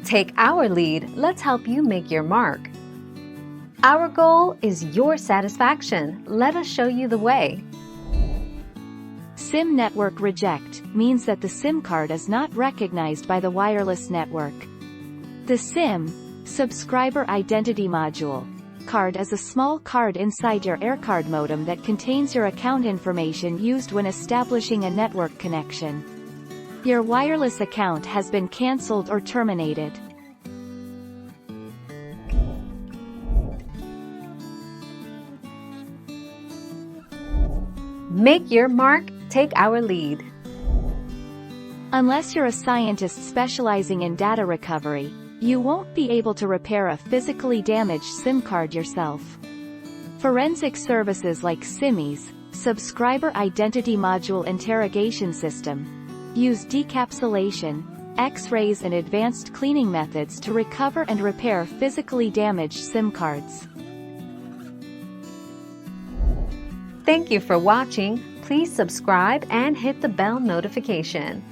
Take our lead, let's help you make your mark. Our goal is your satisfaction. Let us show you the way. SIM network reject means that the SIM card is not recognized by the wireless network. The SIM, subscriber identity module, card is a small card inside your AirCard modem that contains your account information used when establishing a network connection. Your wireless account has been cancelled or terminated. Make your mark, take our lead. Unless you're a scientist specializing in data recovery, you won't be able to repair a physically damaged SIM card yourself. Forensic services like SIMI's, Subscriber Identity Module Interrogation System, use decapsulation, X-rays and advanced cleaning methods to recover and repair physically damaged SIM cards. Thank you for watching. Please subscribe and hit the bell notification.